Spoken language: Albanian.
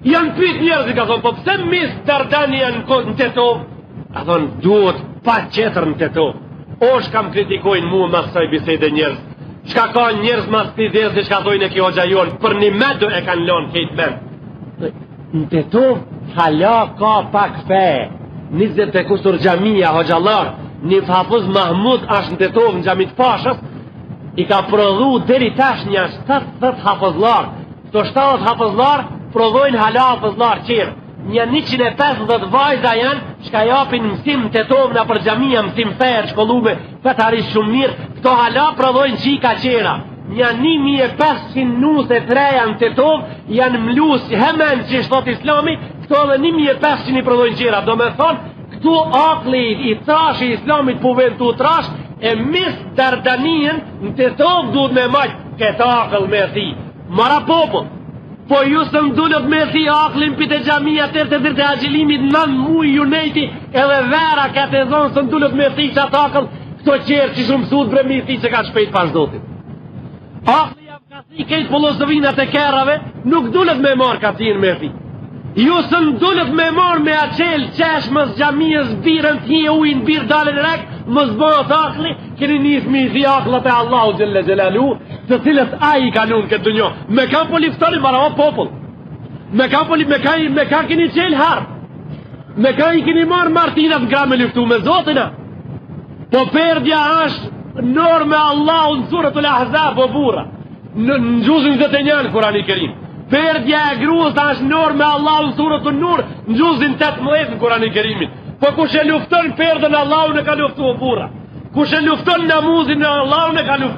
Janë pyet njerëzit, ka thonë, po pse mis Dardani janë në Tetov? Ka thonë, duhet pa qetër në Tetov. O shkam kritikojnë mua mas kësaj bisede njerëz. Çka ka njerëz mas pides dhe çka thojnë e kjo hoxha jon, për një med e kanë lënë këtë men. Në Tetov hala ka pak fe. 20 e kusur xhamia hoxhallar, një hafuz Mahmud është në Tetov në xhamit Pashës, i ka prodhu deri tash një 70 hafuzlar. Këto 70 hafuzlar prodhojnë hala hafuzlar qirë. Një 150 vajza janë shka japin mësim të tomë në për xhamia, mësim ferë, shkollume, fetarisht shumë mirë, këto hala prodhojnë qika qera. Një 1500 nuse të reja në të tomë janë mlus hemen që shtot islami, këto dhe 1500 i prodhojnë qera. Do me thonë, këtu akli i trash i islamit po vend të trash, e mis Dardanien në të tomë duhet me majtë këtë akl me thi. Mara popull. Po ju së mdullët me thi aklin për të xhamia tërë të dirë të agjilimit 9 mujë ju nejti edhe vera këtë e zonë së mdullët me thi që atë akl këto qerë që shumë sud bre mi thi që ka shpejt pas zotit. Akli jam ka thi kejtë filosofinat e kerave nuk dullët me marë ka thinë me thi. Ju së mdullët me marë me aqel qesh mës xhamiës birën t'je ujnë birë dalën rek mës bëhet akli keni njës mi thi aklat e Allahu Gjelle Gjelalu të cilët a i kanun këtë dënjo. Me ka po liftoni marava popull. Me ka kini qelë harë. Me ka i kini marë martinat nga me liftu me zotina. Po perdja është nërë me Allahu në surët ul Ahzab o bura. Në gjuzin 21 Kurani Kerim. Perdja e gruës është nërë me Allahu në surët ul Nur në gjuzin 18 në Kurani Kerimin. Po kush e lufton perdën Allahu në ka luftu o bura. Kush e lufton namuzin në Allahu në ka luftu.